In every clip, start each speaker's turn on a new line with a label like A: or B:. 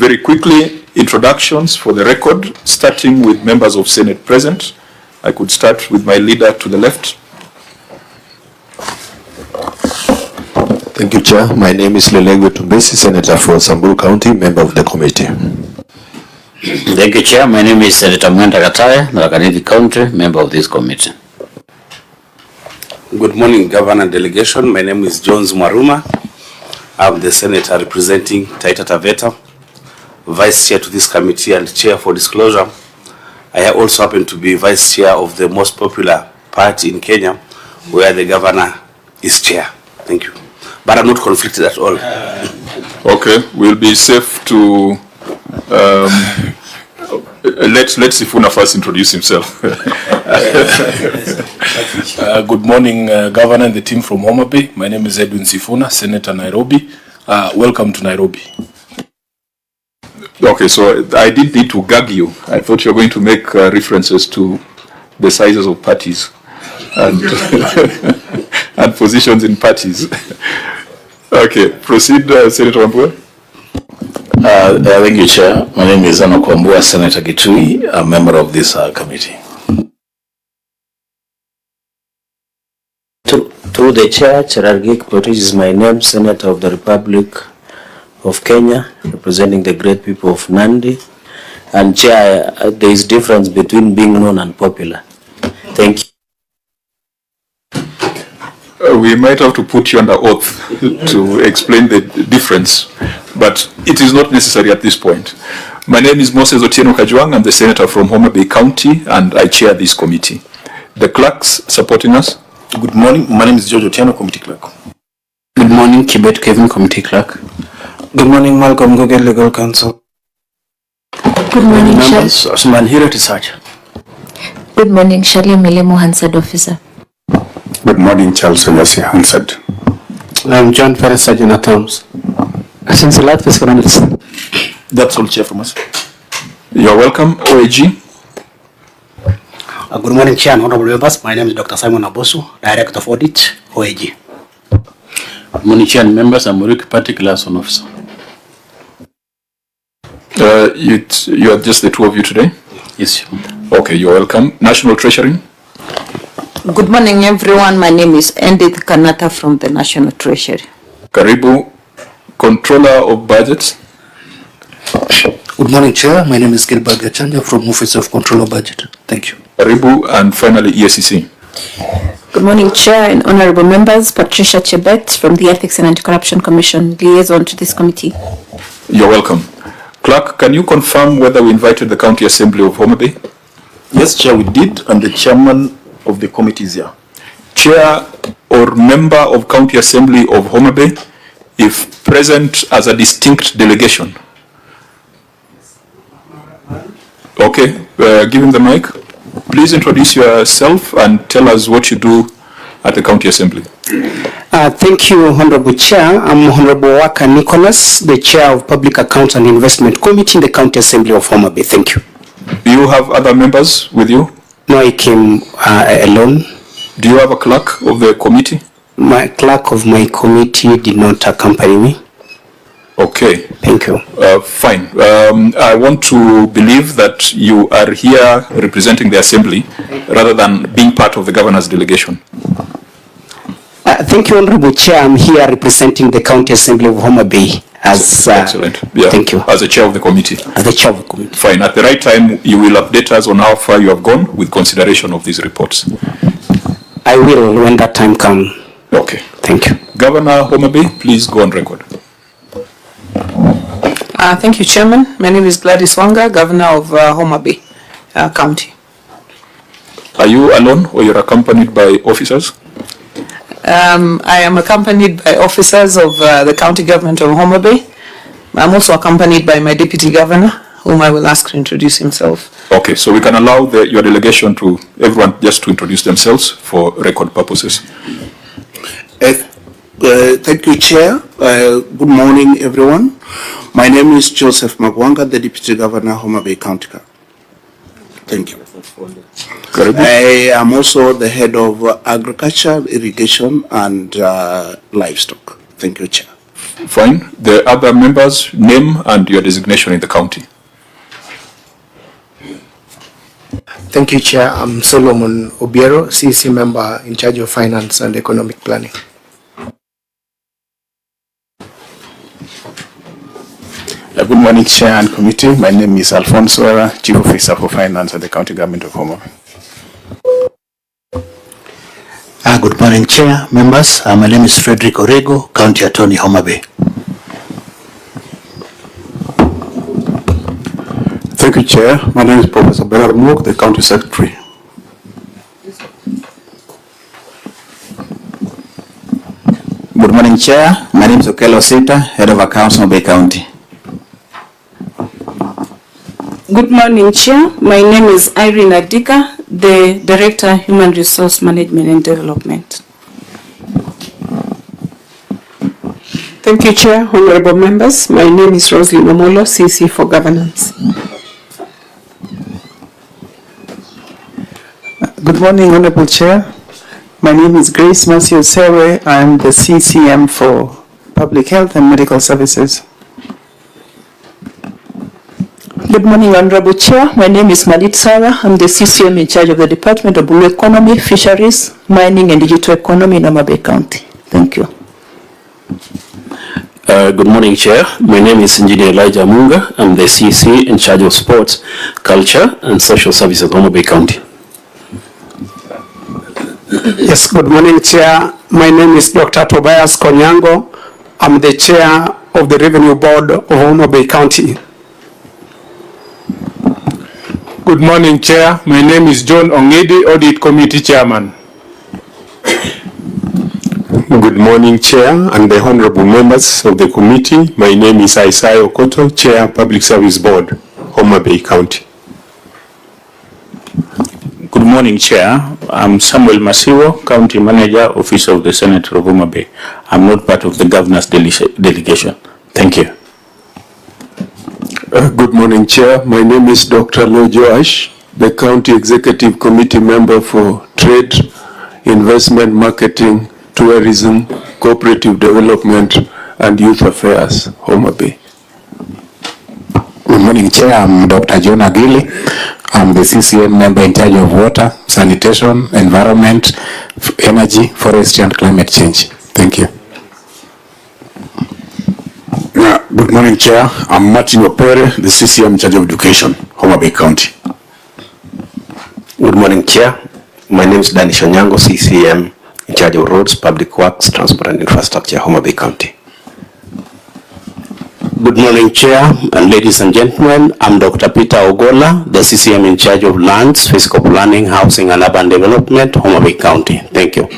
A: Very quickly, introductions for the record, starting with members of Senate present. I could start with my leader to the left.
B: Thank you, Chair. My name is Lelegwe Tumbesi, Senator for Samburu County, member of the committee.
C: Thank you, Chair. My name is Senator Mwenda Gataya, Narakanidi County, member of this committee.
D: Good morning, Governor and delegation. My name is Jones Maruma. I'm the Senator representing Taita Taveta, Vice Chair to this committee and Chair for disclosure. I also happen to be Vice Chair of the most popular party in Kenya, where the Governor is Chair. Thank you. But I'm not conflicted at all.
A: Okay, we'll be safe to let Sifuna first introduce himself.
E: Good morning, Governor and the team from Homa Bay. My name is Edwin Sifuna, Senator Nairobi. Welcome to Nairobi.
A: Okay, so I did need to gag you. I thought you were going to make references to the sizes of parties and, and positions in parties. Okay, proceed, Senator Wambua.
C: Thank you, Chair. My name is Ano Kwambua, Senator Gitui, a member of this committee.
F: Through the Chair, Cherargei Kiprotich is my name, Senator of the Republic of Kenya, representing the great people of Nandi. And Chair, there is difference between being known and popular. Thank you.
A: We might have to put you under oath to explain the difference, but it is not necessary at this point. My name is Moses Otieno Kajwang. I'm the Senator from Homa Bay County, and I chair this committee. The clerks supporting us.
E: Good morning. My name is George Otieno, Committee Clerk.
G: Good morning, Kibet Kevin, Committee Clerk.
H: Good morning, Malcolm Goge, Legal Counsel.
I: Good morning,
E: members. Osman Hira, Research.
I: Good morning, Shirley Milemo, Hansard Officer.
J: Good morning, Charles Oyasi, Hansard.
H: I'm John Ferris, Sergeant at Arms.
G: Since the last fiscal analyst.
E: That's all, Chair, from us.
A: You're welcome, OAG.
K: Good morning, Chair and honorable members. My name is Dr. Simon Abosu, Director of Audit, OAG.
C: Good morning, Chair and members. I'm Muriki Party Class 1 Officer.
A: You are just the two of you today?
C: Yes.
A: Okay, you're welcome. National Treasury.
L: Good morning, everyone. My name is Edith Kanata from the National Treasury.
A: Karibu, Controller of Budgets.
H: Good morning, Chair. My name is Gilbert Gachanja from Office of Control of Budget. Thank you.
A: Karibu, and finally EACC.
L: Good morning, Chair and honorable members. Patricia Chebet from the Ethics and Anti-Corruption Commission, liaison to this committee.
A: You're welcome. Clerk, can you confirm whether we invited the County Assembly of Homa Bay?
E: Yes, Chair, we did, and the chairman of the committee is here.
A: Chair or member of County Assembly of Homa Bay, if present as a distinct delegation. Okay, give him the mic. Please introduce yourself and tell us what you do at the County Assembly.
K: Thank you, Honorable Chair. I'm Honorable Waka Nicholas, the Chair of Public Accounts and Investment Committee in the County Assembly of Homa Bay. Thank you.
A: Do you have other members with you?
K: No, I came alone.
A: Do you have a clerk of the committee?
K: My clerk of my committee did not accompany me.
A: Okay.
K: Thank you.
A: Fine. I want to believe that you are here representing the Assembly rather than being part of the Governor's delegation.
K: Thank you, Honorable Chair. I'm here representing the County Assembly of Homa Bay.
A: Excellent. Yeah.
K: Thank you.
A: As the chair of the committee.
K: As the chair of the committee.
A: Fine. At the right time, you will update us on how far you have gone with consideration of these reports.
K: I will when that time comes.
A: Okay.
K: Thank you.
A: Governor Homa Bay, please go on record.
L: Thank you, Chairman. My name is Gladys Wanga, Governor of Homa Bay County.
A: Are you alone or you're accompanied by officers?
L: I am accompanied by officers of the county government of Homa Bay. I'm also accompanied by my deputy governor, whom I will ask to introduce himself.
A: Okay, so we can allow your delegation to everyone just to introduce themselves for record purposes.
J: Thank you, Chair. Good morning, everyone. My name is Joseph Magwanga, the Deputy Governor, Homa Bay County. Thank you. I am also the head of agriculture, irrigation, and livestock. Thank you, Chair.
A: fine. The other members, name and your designation in the county.
M: Thank you, Chair. I'm Solomon Obiero, CEC member in charge of finance and economic planning.
C: Good morning, Chair and Committee. My name is Alfonso Era, Chief Officer for Finance at the County Government of Homa.
N: Good morning, Chair, members. My name is Frederick Orego, County Attorney, Homa Bay.
O: Thank you, Chair. My name is Professor Bernard Mook, the County Secretary.
P: Good morning, Chair. My name is Okello Sita, Head of Accounts, Homa Bay County.
Q: Good morning, Chair. My name is Irene Adika, the Director, Human Resource Management and Development.
R: Thank you, Chair. Honorable members, my name is Rosalie Momolo, CC for Governance.
S: Good morning, Honorable Chair. My name is Grace Masio Sewe. I am the CCM for Public Health and Medical Services.
L: Good morning, Honorable Chair. My name is Malit Sarah. I'm the CCM in charge of the Department of Blue Economy, Fisheries, Mining and Digital Economy in Homa Bay County. Thank you.
T: Good morning, Chair. My name is Engineer Elijah Munga. I'm the CC in charge of Sports, Culture and Social Services, Homa Bay County.
K: Yes, good morning, Chair. My name is Dr. Tobias Konyango. I'm the Chair of the Revenue Board of Homa Bay County.
E: Good morning, Chair. My name is John Ongedi, Audit Committee Chairman.
O: Good morning, Chair and the honorable members of the committee. My name is Isaiah Okoto, Chair, Public Service Board, Homa Bay County.
C: Good morning, Chair. I'm Samuel Masiwo, County Manager, Office of the Senator of Homa Bay. I'm not part of the Governor's delegation. Thank you.
O: Good morning, Chair. My name is Dr. Lo Joash, the County Executive Committee member for Trade, Investment, Marketing, Tourism, Cooperative Development, and Youth Affairs, Homa Bay.
U: Good morning, Chair. I'm Dr. John Agili. I'm the CCM member in charge of water, sanitation, environment, energy, forestry, and climate change. Thank you.
V: Good morning, Chair. I'm Martin Opere, the CCM in charge of education, Homa Bay County.
W: Good morning, Chair. My name is Danny Shonyango, CCM in charge of roads, public works, transport and infrastructure, Homa Bay County.
X: Good morning, Chair, and ladies and gentlemen. I'm Dr. Peter Ogola, the CCM in charge of lands, physical planning, housing and urban development, Homa Bay County. Thank you.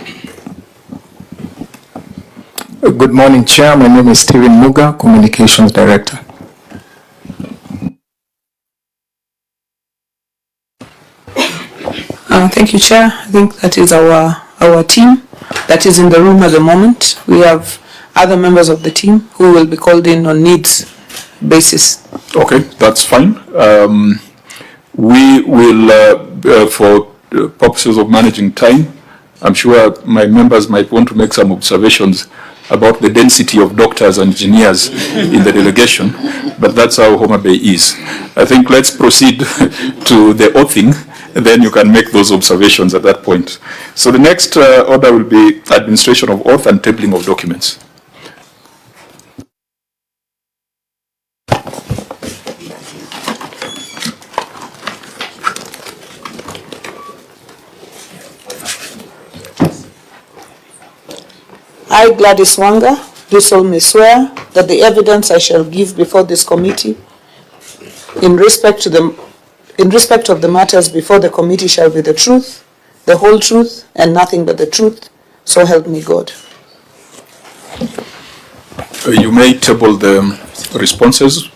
Y: Good morning, Chair. My name is Stephen Muga, Communications Director.
L: Thank you, Chair. I think that is our team that is in the room at the moment. We have other members of the team who will be called in on needs basis.
A: Okay, that's fine. We will, for purposes of managing time, I'm sure my members might want to make some observations about the density of doctors and engineers in the delegation, but that's how Homa Bay is. I think let's proceed to the oathing, and then you can make those observations at that point. So the next order will be administration of oath and tabling of documents.
L: I, Gladys Wanga, do solemnly swear that the evidence I shall give before this committee in respect of the matters before the committee shall be the truth, the whole truth, and nothing but the truth, so help me God.
A: You may table the responses.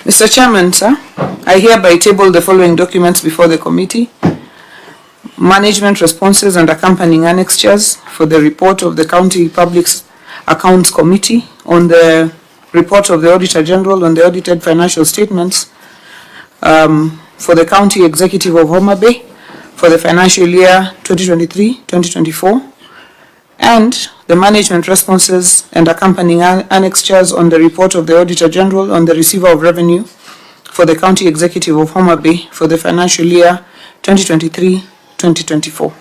L: Mr. Chairman, sir, I hereby table the following documents before the committee. Management responses and accompanying annexures for the report of the County Public Accounts Committee on the report of the Auditor General on the audited financial statements for the County Executive of Homa Bay for the financial year 2023-2024, and the management responses and accompanying annexures on the report of the Auditor General on the receiver of revenue for the County Executive of Homa Bay for the financial year 2023-2024.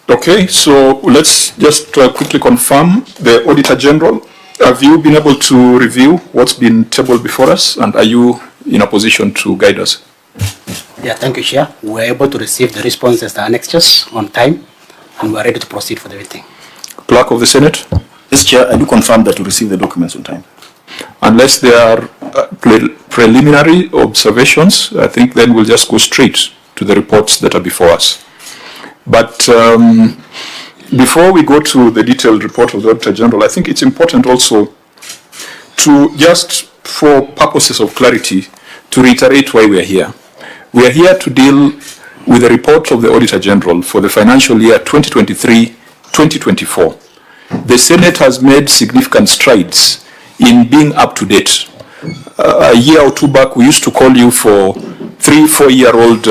A: Okay, so let's just quickly confirm the Auditor General. Have you been able to review what's been tabled before us, and are you in a position to guide us?
B: Yeah, thank you, Chair. We were able to receive the responses, the annexures on time, and we are ready to proceed for everything.
A: Clerk of the Senate?
D: Yes, Chair, I do confirm that we received the documents on time.
A: Unless there are preliminary observations, I think then we'll just go straight to the reports that are before us. But before we go to the detailed report of the Auditor General, I think it's important also to just, for purposes of clarity, to reiterate why we are here. We are here to deal with the report of the Auditor General for the financial year 2023-2024. The Senate has made significant strides in being up to date. A year or two back, we used to call you for 3-4-year-old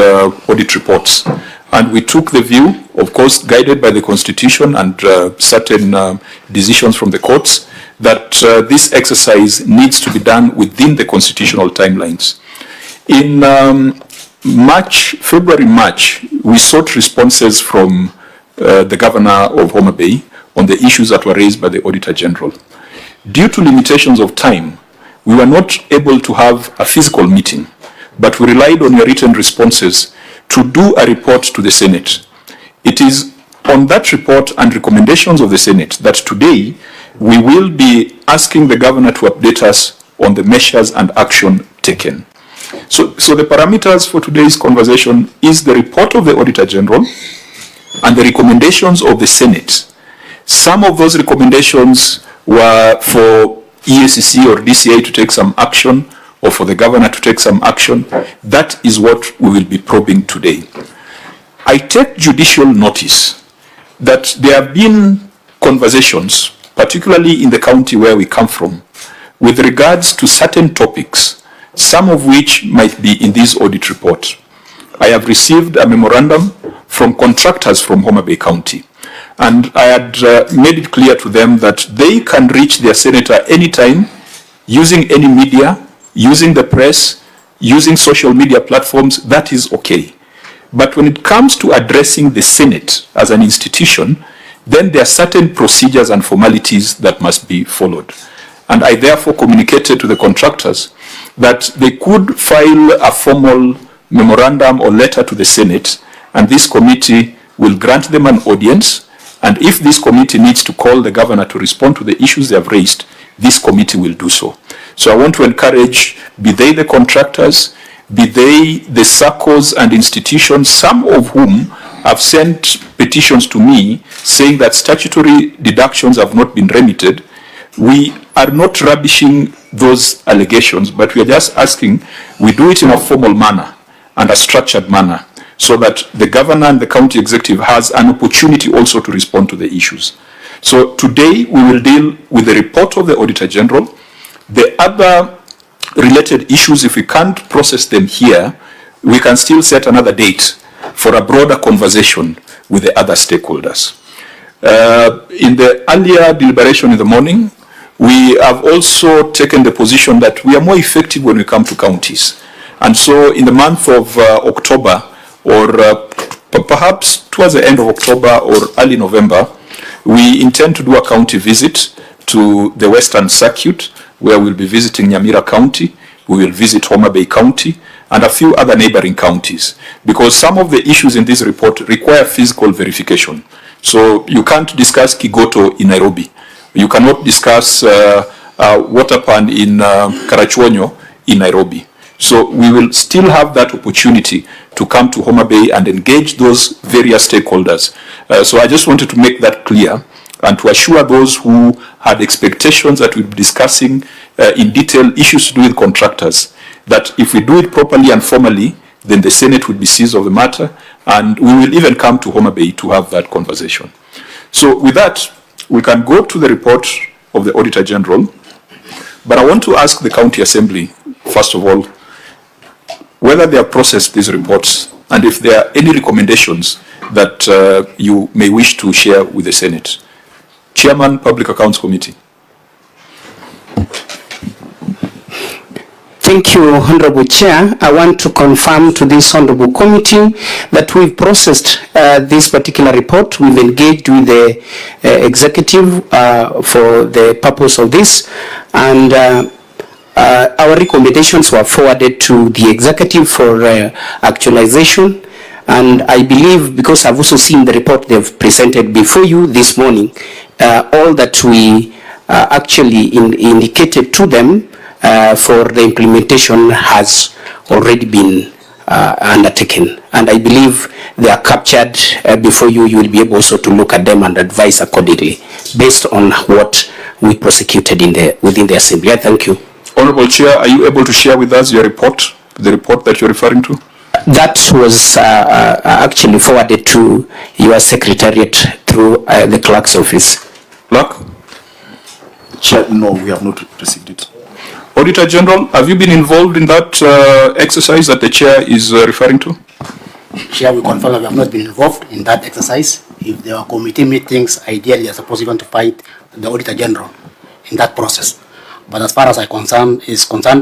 A: audit reports. And we took the view, of course, guided by the Constitution and certain decisions from the courts, that this exercise needs to be done within the constitutional timelines. In February-March, we sought responses from the Governor of Homa Bay on the issues that were raised by the Auditor General. Due to limitations of time, we were not able to have a physical meeting, but we relied on your written responses to do a report to the Senate. It is on that report and recommendations of the Senate that today we will be asking the Governor to update us on the measures and action taken. So the parameters for today's conversation is the report of the Auditor General and the recommendations of the Senate. Some of those recommendations were for EACC or DCA to take some action, or for the Governor to take some action. That is what we will be probing today. I take judicial notice that there have been conversations, particularly in the county where we come from, with regards to certain topics, some of which might be in this audit report. I have received a memorandum from contractors from Homa Bay County, and I had made it clear to them that they can reach their senator anytime using any media, using the press, using social media platforms. That is okay. But when it comes to addressing the Senate as an institution, then there are certain procedures and formalities that must be followed. And I therefore communicated to the contractors that they could file a formal memorandum or letter to the Senate, and this committee will grant them an audience. And if this committee needs to call the Governor to respond to the issues they have raised, this committee will do so. So I want to encourage, be they the contractors, be they the circles and institutions, some of whom have sent petitions to me saying that statutory deductions have not been remitted. We are not rubbishing those allegations, but we are just asking we do it in a formal manner and a structured manner, so that the Governor and the County Executive has an opportunity also to respond to the issues. So today we will deal with the report of the Auditor General. The other related issues, if we can't process them here, we can still set another date for a broader conversation with the other stakeholders. In the earlier deliberation in the morning, we have also taken the position that we are more effective when we come to counties. And so in the month of October, or perhaps towards the end of October or early November, we intend to do a county visit to the Western Circuit, where we'll be visiting Nyamira County, we will visit Homa Bay County, and a few other neighboring counties, because some of the issues in this report require physical verification. So you can't discuss Kigoto in Nairobi. You cannot discuss water pan in Karachuonyo in Nairobi. So we will still have that opportunity to come to Homa Bay and engage those various stakeholders. So I just wanted to make that clear and to assure those who had expectations that we'll be discussing in detail issues to do with contractors, that if we do it properly and formally, then the Senate will be seized of the matter, and we will even come to Homa Bay to have that conversation. So with that, we can go to the report of the Auditor General, but I want to ask the County Assembly, first of all, whether they have processed these reports and if there are any recommendations that you may wish to share with the Senate. Chairman, Public Accounts Committee.
K: Thank you, Honorable Chair. I want to confirm to this Honorable Committee that we've processed this particular report. We've engaged with the executive for the purpose of this, and our recommendations were forwarded to the executive for actualization. And I believe, because I've also seen the report they've presented before you this morning, all that we actually indicated to them for the implementation has already been undertaken. And I believe they are captured before you. You will be able also to look at them and advise accordingly based on what we prosecuted within the Assembly. I thank you.
A: Honorable Chair, are you able to share with us your report, the report that you're referring to?
K: That was actually forwarded to your secretariat through the clerk's office.
A: Clerk?
D: Chair, no, we have not received it.
A: Auditor General, have you been involved in that exercise that the Chair is referring to?
B: Chair, we confirm that we have not been involved in that exercise. If there are committee meetings, ideally, you're supposed even to fight the Auditor General in that process. But as far as I'm concerned,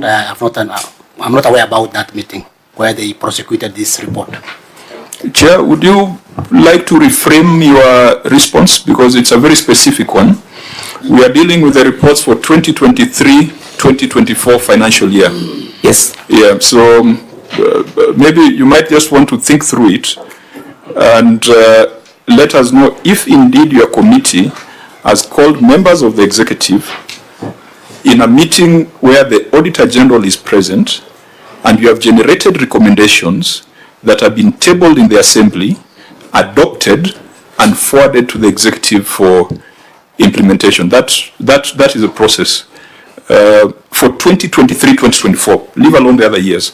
B: I'm not aware about that meeting where they prosecuted this report.
A: Chair, would you like to reframe your response, because it's a very specific one? We are dealing with the reports for 2023-2024 financial year.
K: Yes.
A: Yeah, so maybe you might just want to think through it and let us know if indeed your committee has called members of the executive in a meeting where the Auditor General is present and you have generated recommendations that have been tabled in the Assembly, adopted and forwarded to the executive for implementation. That is a process for 2023-2024, leave alone the other years.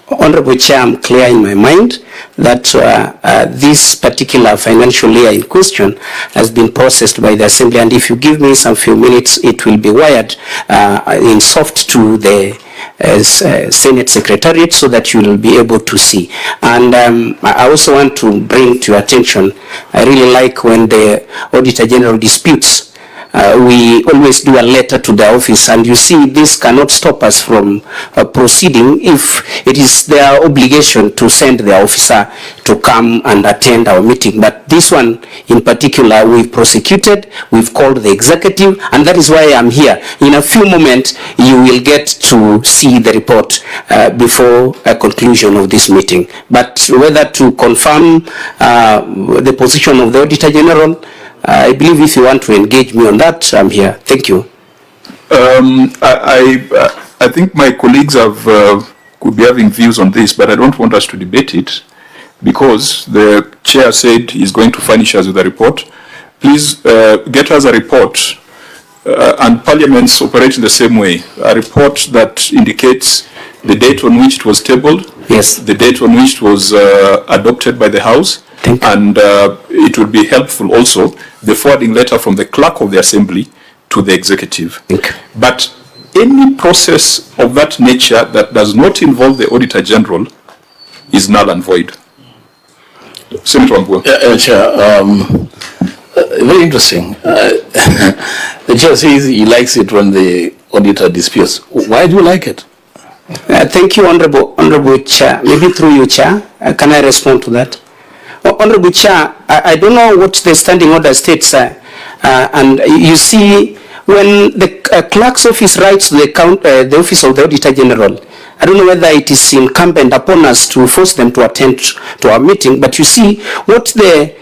K: Honorable Chair, I'm clear in my mind that this particular financial year in question has been processed by the Assembly, and if you give me some few minutes, it will be wired in soft to the Senate Secretariat so that you will be able to see. And I also want to bring to your attention, I really like when the Auditor General disputes, we always do a letter to the office, and you see this cannot stop us from proceeding if it is their obligation to send the officer to come and attend our meeting. But this one in particular, we've prosecuted, we've called the executive, and that is why I'm here. In a few moments, you will get to see the report before a conclusion of this meeting. But whether to confirm the position of the Auditor General, I believe if you want to engage me on that, I'm here. Thank you.
A: I think my colleagues could be having views on this, but I don't want us to debate it because the Chair said he's going to furnish us with a report. Please get us a report, and parliaments operate in the same way. A report that indicates the date on which it was tabled,
K: yes,
A: the date on which it was adopted by the House, and it would be helpful also the forwarding letter from the clerk of the Assembly to the executive. But any process of that nature that does not involve the Auditor General is null and void. Senator Wangua.
F: Chair, very interesting. The Chair says he likes it when the auditor disputes. Why do you like it?
K: Thank you, Honorable Chair. Maybe through you, Chair. Can I respond to that? Honorable Chair, I don't know what the standing order states, and you see, when the clerk's office writes to the office of the Auditor General, I don't know whether it is incumbent upon us to force them to attend to our meeting, but you see, what the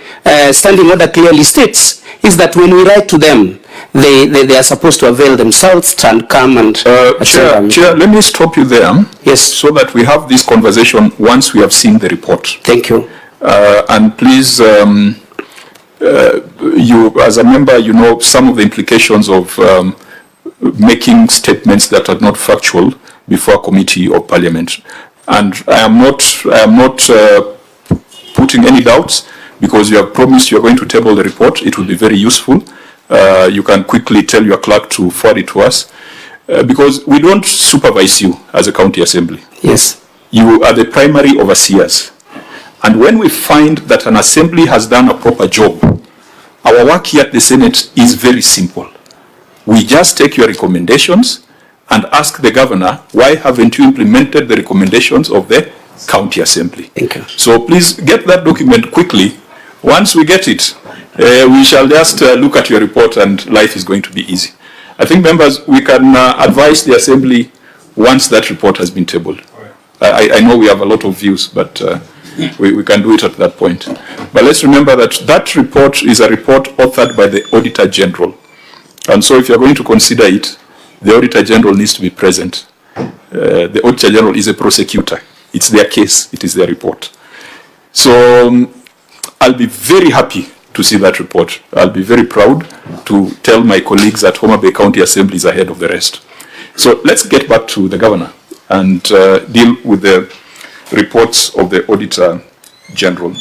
K: standing order clearly states is that when we write to them, they are supposed to avail themselves and come and...
A: Chair, let me stop you there.
K: Yes.
A: So that we have this conversation once we have seen the report.
K: Thank you.
A: And please, you as a member, you know some of the implications of making statements that are not factual before a committee or parliament. And I am not putting any doubts, because you have promised you are going to table the report. It will be very useful. You can quickly tell your clerk to forward it to us, because we don't supervise you as a county assembly.
K: Yes.
A: You are the primary overseers. And when we find that an assembly has done a proper job, our work here at the Senate is very simple. We just take your recommendations and ask the governor, why haven't you implemented the recommendations of the county assembly?
K: Thank you.
A: So please get that document quickly. Once we get it, we shall just look at your report and life is going to be easy. I think, members, we can advise the assembly once that report has been tabled. I know we have a lot of views, but we can do it at that point. But let's remember that that report is a report authored by the Auditor General. And so if you're going to consider it, the Auditor General needs to be present. The Auditor General is a prosecutor. It's their case. It is their report. So I'll be very happy to see that report. I'll be very proud to tell my colleagues that Homa Bay County Assembly is ahead of the rest. So let's get back to the governor and deal with the reports of the Auditor General.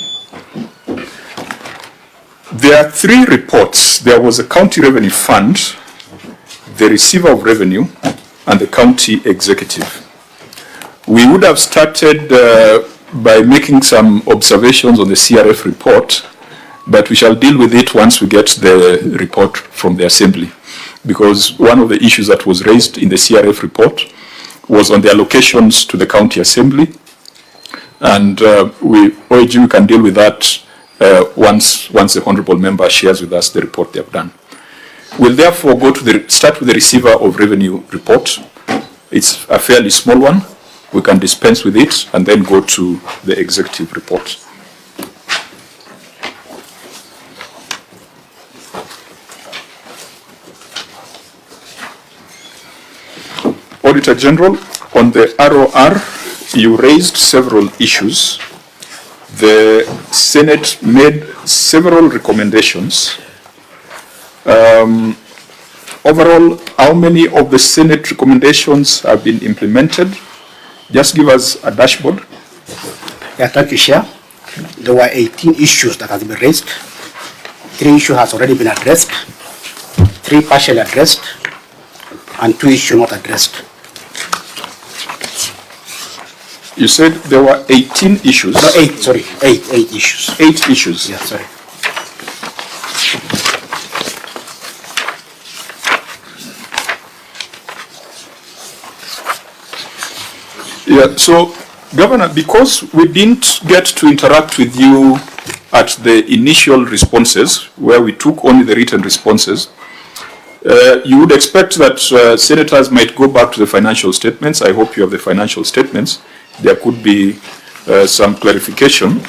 A: There are three reports. There was a County Revenue Fund, the Receiver of Revenue, and the County Executive. We would have started by making some observations on the CRF report, but we shall deal with it once we get the report from the Assembly, because one of the issues that was raised in the CRF report was on the allocations to the County Assembly, and OAG can deal with that once the Honourable Member shares with us the report they have done. We'll therefore go to start with the Receiver of Revenue report. It's a fairly small one. We can dispense with it and then go to the Executive report. Auditor General, on the ROR, you raised several issues. The Senate made several recommendations. Overall, how many of the Senate recommendations have been implemented? Just give us a dashboard.
B: Yeah, thank you, Chair. There were 18 issues that have been raised. 3 issues has already been addressed, 3 partially addressed, and 2 issues not addressed.
A: You said there were 18 issues.
B: No, 8, sorry, 8 issues.
A: 8 issues.
B: Yeah, sorry.
A: Yeah, so, Governor, because we didn't get to interact with you at the initial responses, where we took only the written responses, you would expect that senators might go back to the financial statements. I hope you have the financial statements. There could be some clarification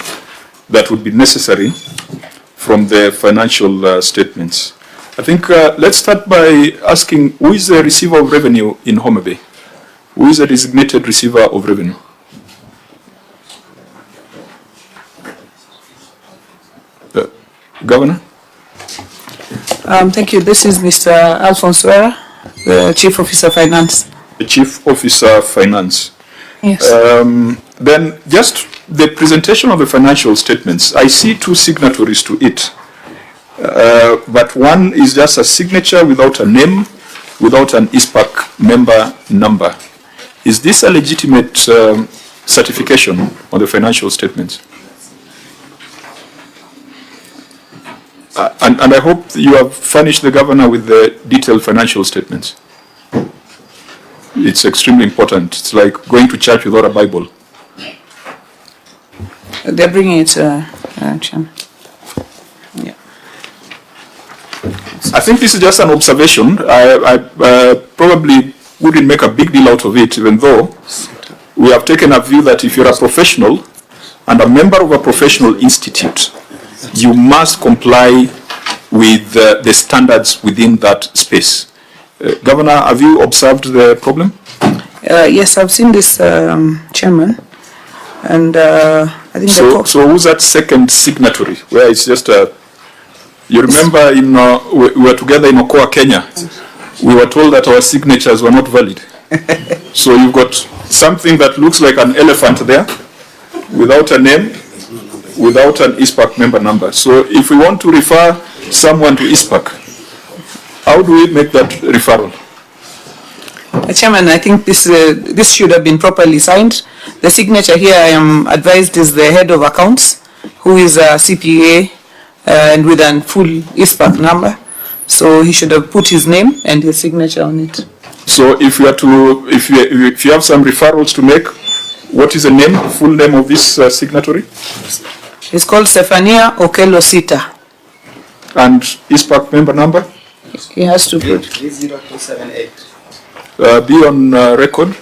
A: that would be necessary from the financial statements. I think let's start by asking, who is the receiver of revenue in Homa Bay? Who is the designated receiver of revenue? Governor?
L: Thank you. This is Mr. Alphonse Wera, the Chief Officer Finance.
A: The Chief Officer Finance.
L: Yes.
A: Then just the presentation of the financial statements, I see 2 signatories to it. But one is just a signature without a name, without an ISPAC member number. Is this a legitimate certification on the financial statements? And I hope you have furnished the governor with the detailed financial statements. It's extremely important. It's like going to church without a Bible.
L: They're bringing it, Chairman. Yeah.
A: I think this is just an observation. I probably wouldn't make a big deal out of it, even though we have taken a view that if you're a professional and a member of a professional institute, you must comply with the standards within that space. Governor, have you observed the problem?
L: Yes, I've seen this, Chairman. And I think
A: so who's that second signatory? Where it's just you remember we were together in Okoa, Kenya. We were told that our signatures were not valid. So you've got something that looks like an elephant there, without a name, without an ISPAC member number. So if we want to refer someone to ISPAC, how do we make that referral?
L: Chairman, I think this should have been properly signed The signature here, I am advised, is the head of accounts, who is a CPA and with a full ISPAC number. So he should have put his name and his signature on it.
A: So if you are to, if you have some referrals to make, what is the name, full name of this signatory?
L: It's called Stephania Okello Sita.
A: And ISPAC member number?
L: He has to put
B: 30278.
A: Be on record.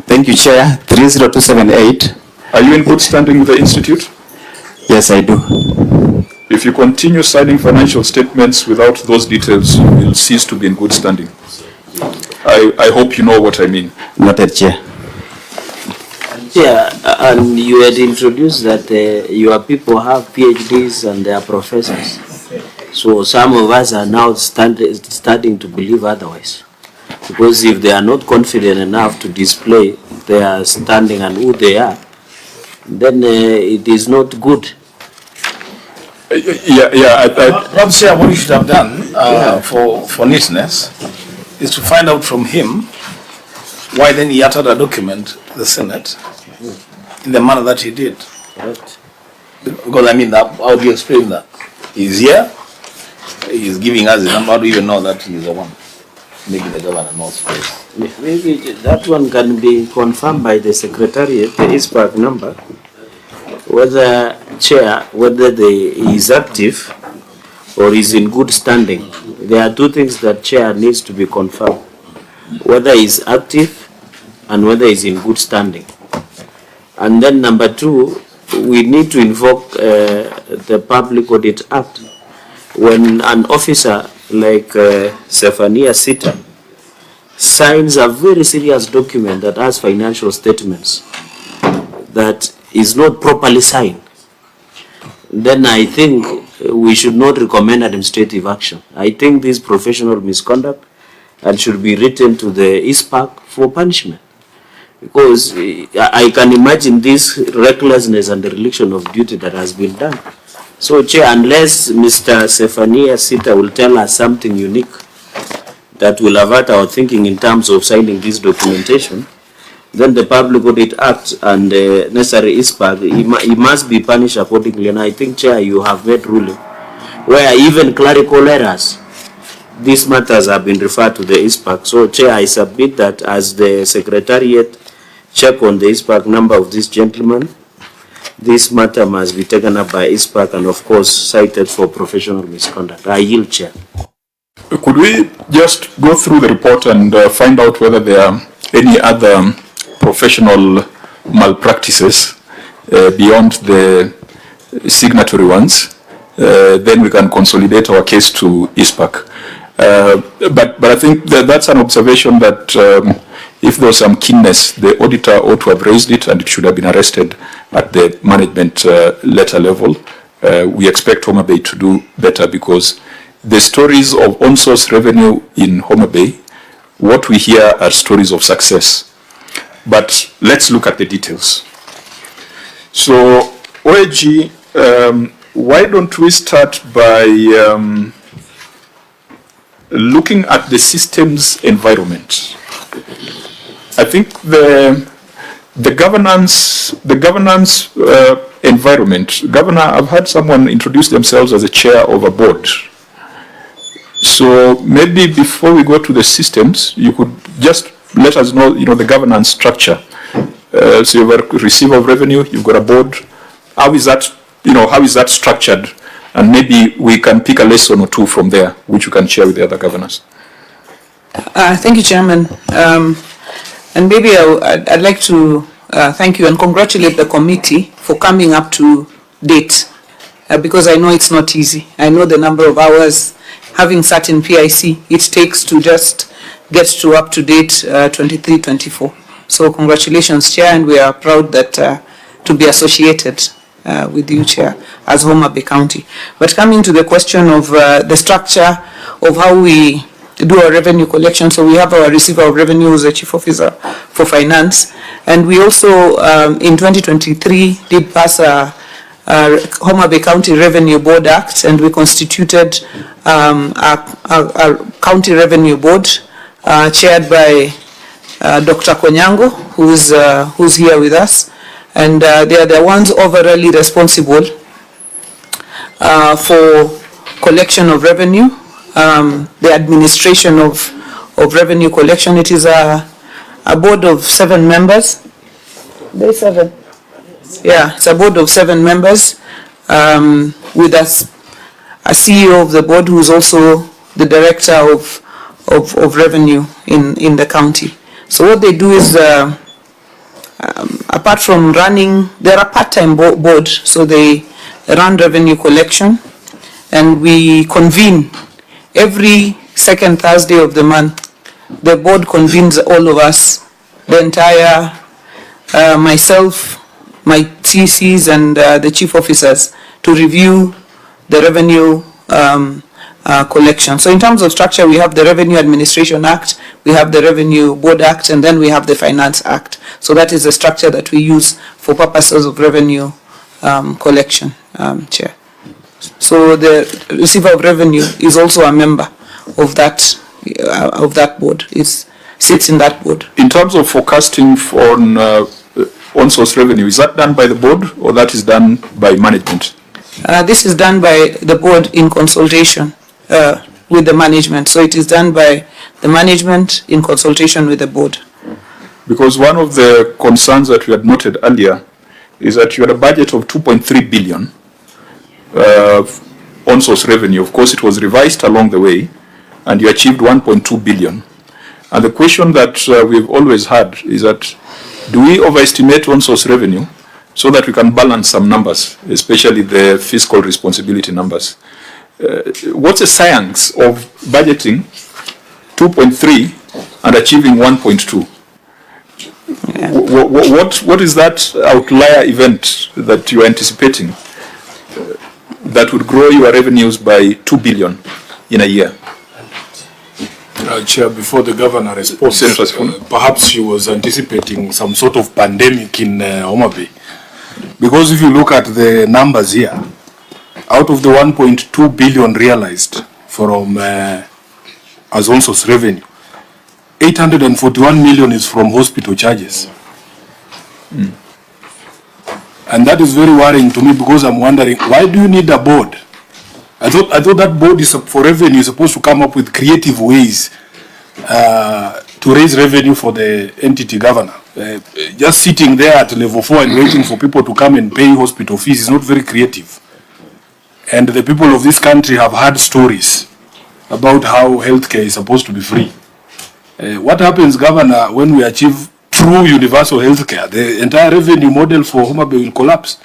P: Thank you, Chair. 30278.
A: Are you in good standing with the Institute?
P: Yes, I do.
A: If you continue signing financial statements without those details, you will cease to be in good standing. I hope you know what I mean.
P: Noted, Chair.
G: Yeah, and you had introduced that your people have PhDs and they are professors. So some of us are now starting to believe otherwise. Because if they are not confident enough to display their standing and who they are, then it is not good.
F: Perhaps what you should have done for neatness is to find out from him why then he uttered a document to the Senate in the manner that he did.
G: Right.
F: Because I mean, how do you explain that? He's here, he's giving us the number. How do you even know that he's the one making the governor knows first?
G: Maybe that one can be confirmed by the Secretariat, the ISPAC number, whether he is active or is in good standing. There are two things that Chair needs to be confirmed: whether he is active and whether he is in good standing. And then number two, we need to invoke the Public Audit Act. When an officer like Stephania Sita signs a very serious document that has financial statements that is not properly signed, then I think we should not recommend administrative action. I think this is professional misconduct and should be written to the ISPAC for punishment. Because I can imagine this recklessness and dereliction of duty that has been done. So, Chair, unless Mr. Stephania Sita will tell us something unique that will avert our thinking in terms of signing this documentation, then the Public Audit Act and the necessary ISPAC, he must be punished accordingly. And I think, Chair, you have made ruling where even clerical errors, these matters have been referred to the ISPAC. So, Chair, I submit that as the Secretariat check on the ISPAC number of this gentleman, this matter must be taken up by ISPAC and, of course, cited for professional misconduct. I yield, Chair.
A: Could we just go through the report and find out whether there are any other professional malpractices beyond the signatory ones? Then we can consolidate our case to ISPAC. But I think that's an observation that if there was some keenness, the auditor ought to have raised it and it should have been arrested at the management letter level. We expect Homa Bay to do better because the stories of on-source revenue in Homa Bay, what we hear are stories of success. But let's look at the details. So, OAG, why don't we start by looking at the systems environment? I think the governance environment. Governor, I've had someone introduce themselves as a chair of a board. So maybe before we go to the systems, you could just let us know, the governance structure. So you've got a receiver of revenue, you've got a board. How is that, how is that structured? And maybe we can pick a lesson or two from there, which you can share with the other governors.
L: Thank you, Chairman. And maybe I'd like to thank you and congratulate the committee for coming up to date, because I know it's not easy. I know the number of hours, having sat in PIC, it takes to just get to up to date 23-24. So congratulations, Chair, and we are proud that to be associated with you, Chair, as Homa Bay County. But coming to the question of the structure of how we do our revenue collection, so we have our receiver of revenue as the Chief Officer for Finance, and we also in 2023 did pass a Homa Bay County Revenue Board Act, and we constituted a County Revenue Board chaired by Dr. Konyango, who's here with us, and they are the ones overall responsible for collection of revenue, the administration of revenue collection. It is a board of 7 members. There's 7. Yeah, it's a board of 7 members with us a CEO of the board who is also the director of revenue in the county. So what they do is, apart from running, they're a part-time board, so they run revenue collection, and we convene every second Thursday of the month. The board convenes all of us, the entire, myself, my TCs and the chief officers, to review the revenue collection. So in terms of structure, we have the Revenue Administration Act, we have the Revenue Board Act, and then we have the Finance Act. So that is the structure that we use for purposes of revenue collection, Chair. So the receiver of revenue is also a member of that board. It sits in that board.
A: In terms of forecasting for on-source revenue, is that done by the board or that is done by management?
L: This is done by the board in consultation with the management. So it is done by the management in consultation with the board.
A: Because one of the concerns that we had noted earlier is that you had a budget of 2.3 billion on-source revenue. Of course, it was revised along the way, and you achieved 1.2 billion. And the question that we've always had is that, do we overestimate on-source revenue so that we can balance some numbers, especially the fiscal responsibility numbers? What's the science of budgeting 2.3 and achieving 1.2?
L: Yeah.
A: What is that outlier event that you are anticipating that would grow your revenues by 2 billion in a year?
E: Chair, before the governor responds, perhaps she was anticipating some sort of pandemic in Homa Bay. Because if you look at the numbers here, out of the 1.2 billion realized from as on-source revenue, 841 million is from hospital charges. And that is very worrying to me, because I'm wondering, why do you need a board? I thought that board is for revenue is supposed to come up with creative ways to raise revenue for the entity governor. Just sitting there at level 4 and waiting for people to come and pay hospital fees is not very creative. And the people of this country have heard stories about how healthcare is supposed to be free. What happens, Governor, when we achieve true universal healthcare? The entire revenue model for Homa Bay will collapse.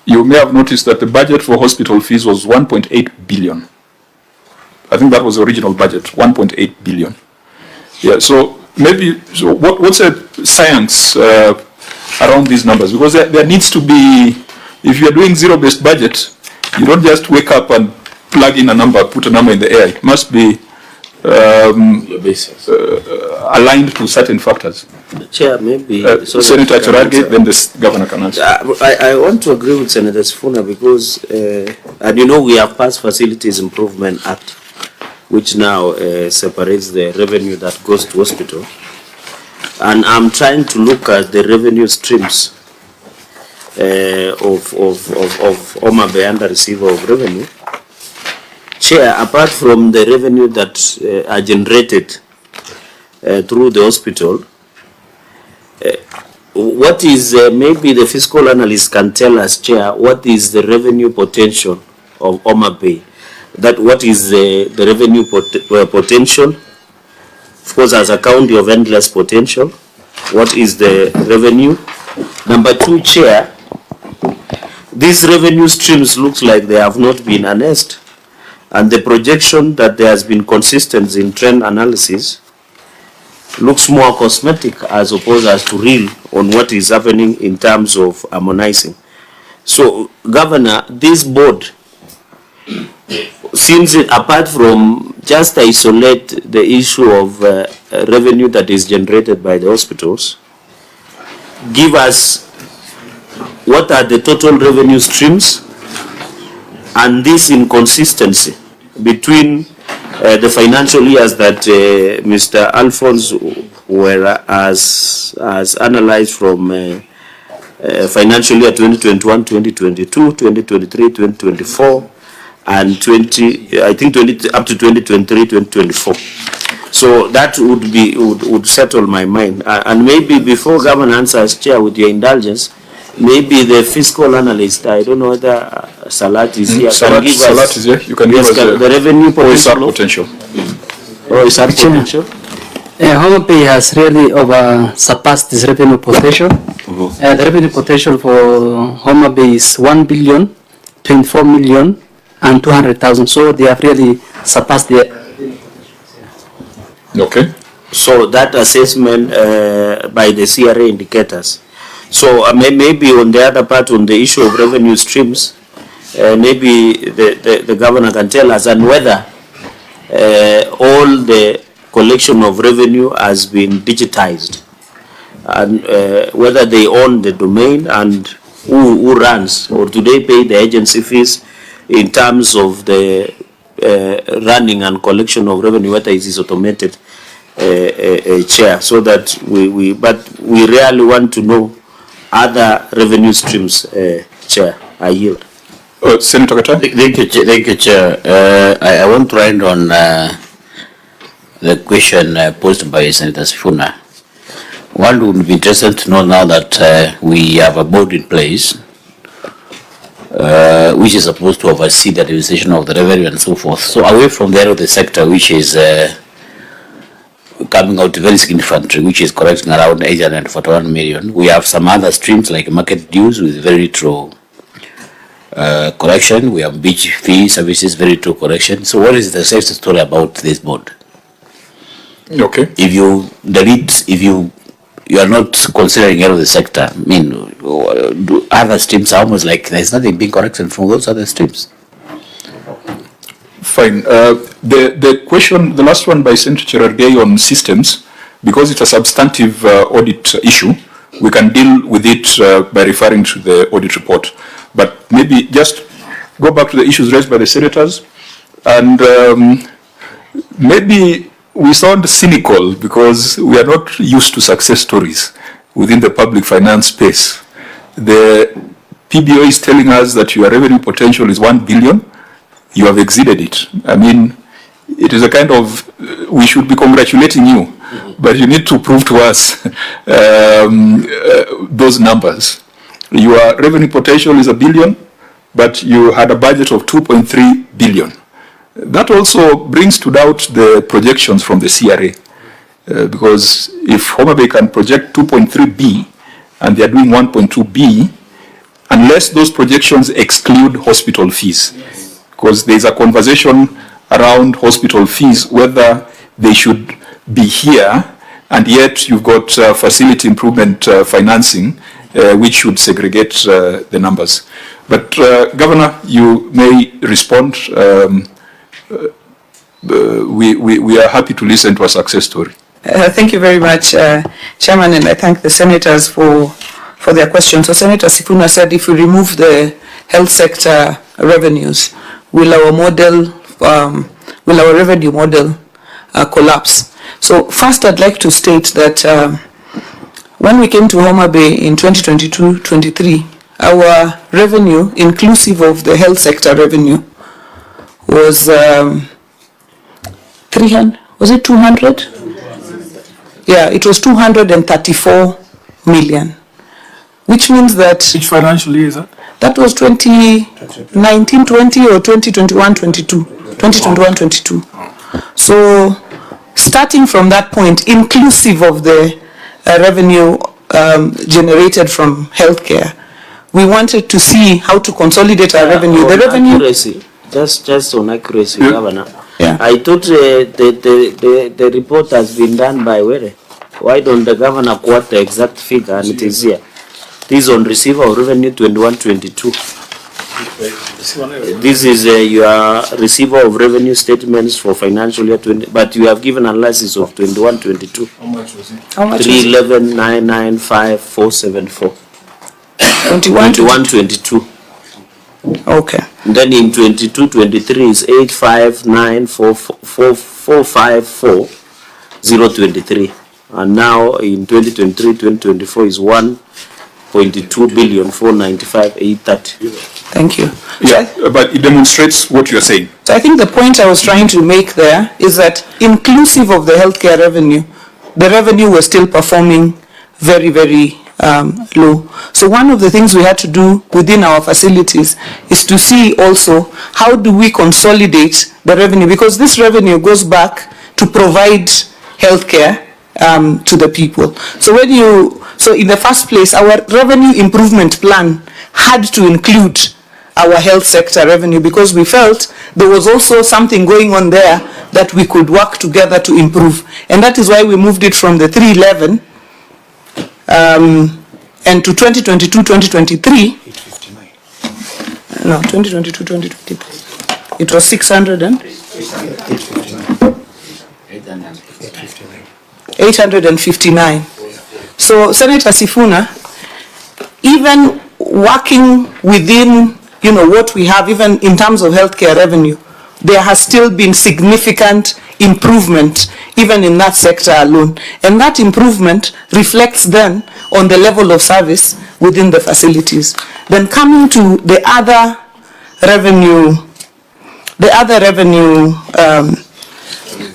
A: You may have noticed that the budget for hospital fees was 1.8 billion. I think that was the original budget, 1.8 billion. Yeah, so maybe, so what's the science around these numbers? Because there needs to be, if you're doing zero-based budget, you don't just wake up and plug in a number, put a number in the air. It must be aligned to certain factors.
G: Chair, maybe
A: Senator Chorage, then the governor can answer.
G: I want to agree with Senator Sifuna because, and you know, we have passed Facilities Improvement Act, which now separates the revenue that goes to hospital. And I'm trying to look at the revenue streams of Homa Bay under receiver of revenue. Chair, apart from the revenue that are generated through the hospital, what is, maybe the fiscal analyst can tell us, Chair, what is the revenue potential of Homa Bay? That what is the revenue potential? Of course, as a county of endless potential, what is the revenue? Number 2, Chair, these revenue streams looks like they have not been harnessed. And the projection that there has been consistency in trend analysis looks more cosmetic as opposed as to real on what is happening in terms of harmonizing. So, Governor, this board, since it, apart from just isolate the issue of revenue that is generated by the hospitals, give us what are the total revenue streams and this inconsistency between The financial years that Mr. Alphonse were as analyzed from financial year 2021, 2022, 2023, 2024, and up to 2023, 2024. So that would settle my mind. And maybe before Governor answers, Chair, with your indulgence, maybe the fiscal analyst, I don't know whether Salat is here.
A: Salat is here. You can give us
G: the revenue
A: potential.
G: OSR potential.
H: Homa Bay has really surpassed this revenue potential. The revenue potential for Homa Bay is 1,024,200,000. So they have really surpassed the.
A: Okay.
G: So that assessment by the CRA indicators. So maybe on the other part, on the issue of revenue streams, maybe the governor can tell us and whether all the collection of revenue has been digitized, and whether they own the domain and who runs, or do they pay the agency fees in terms of the running and collection of revenue, whether it is automated, Chair, so that but we really want to know other revenue streams, Chair. I yield.
A: Senator Kata.
I: Thank you, Chair. I want to end on the question posed by Senator Sifuna. One would be interested to know now that we have a board in place which is supposed to oversee the administration of the revenue and so forth. So away from the other sector, which is coming out very significantly, which is collecting around 841 million, we have some other streams like market dues with very true collection. We have beach fee services, very true collection. So what is the safety story about this board?
A: Okay.
I: If you delete, if you are not considering any of the sector, I mean, other streams are almost like there's nothing being corrected from those other streams.
A: Fine. The question, the last one by Senator Cherargei on systems, because it's a substantive audit issue, we can deal with it by referring to the audit report. But maybe just go back to the issues raised by the senators, and maybe we sound cynical because we are not used to success stories within the public finance space. The PBO is telling us that your revenue potential is 1 billion. You have exceeded it. I mean, it is a kind of, we should be congratulating you, but you need to prove to us those numbers. Your revenue potential is 1 billion, but you had a budget of 2.3 billion. That also brings to doubt the projections from the CRA, because if Homa Bay can project 2.3B and they are doing 1.2B, unless those projections exclude hospital fees, because there is a conversation around hospital fees, whether they should be here, and yet you've got facility improvement financing, which should segregate the numbers. But Governor, you may respond. We are happy to listen to a success story.
L: Thank you very much, Chairman, and I thank the senators for their questions. So Senator Sifuna said if we remove the health sector revenues, will our revenue model collapse? So first I'd like to state that when we came to Homa Bay in 2022-23, our revenue, inclusive of the health sector revenue, was 300, was it 200? Yeah, it was 234 million, which means that...
E: Which financial year is that?
L: That was 2019-20 or 2021-22. 2021-22. So starting from that point, inclusive of the revenue generated from healthcare, we wanted to see how to consolidate our revenue. The revenue...
G: Accuracy. Just on accuracy, Governor. Yeah. I thought the report has been done by Were. Why don't the Governor quote the exact figure, and it is here. This is on receiver of revenue 21-22. This is your receiver of revenue statements for financial year 20, but you have given analysis of 21-22.
L: How much was it? How much?
G: 311,995,474. 21-22.
L: Okay.
G: And then in 22-23 is 859,454,023. And now in 2023-2024 is 1.2 billion 495,830.
L: Thank you.
A: Yeah, but it demonstrates what you're saying.
L: So I think the point I was trying to make there is that inclusive of the healthcare revenue, the revenue was still performing very, very low. So one of the things we had to do within our facilities is to see also how do we consolidate the revenue, because this revenue goes back to provide healthcare to the people. So so in the first place, our revenue improvement plan had to include our health sector revenue, because we felt there was also something going on there that we could work together to improve. And that is why we moved it from the 311 and to 2022-2023. 2022-2023. It was 600 and 859. So Senator Sifuna, even working within what we have, even in terms of healthcare revenue, there has still been significant improvement even in that sector alone. And that improvement reflects then on the level of service within the facilities. Then coming to the other revenue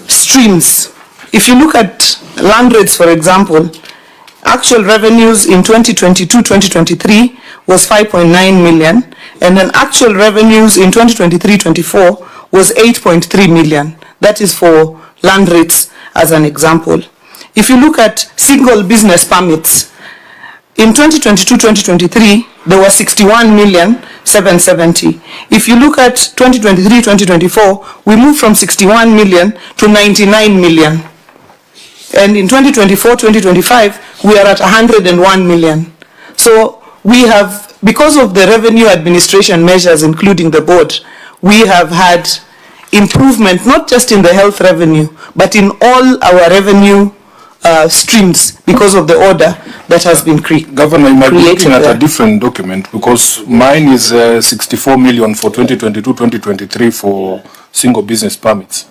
L: streams. If you look at land rates, for example, actual revenues in 2022-2023 was 5.9 million, and then actual revenues in 2023-24 was 8.3 million. That is for land rates as an example. If you look at single business permits, in 2022-2023, there were 61,770,000. If you look at 2023-2024, we moved from 61 million to 99 million. And in 2024-2025, we are at 101 million. So we have, because of the revenue administration measures, including the board, we have had improvement, not just in the health revenue, but in all our revenue streams, because of the order that has been created.
E: Governor, you might be looking at a different document, because mine is 64 million for 2022-2023 for single business permits.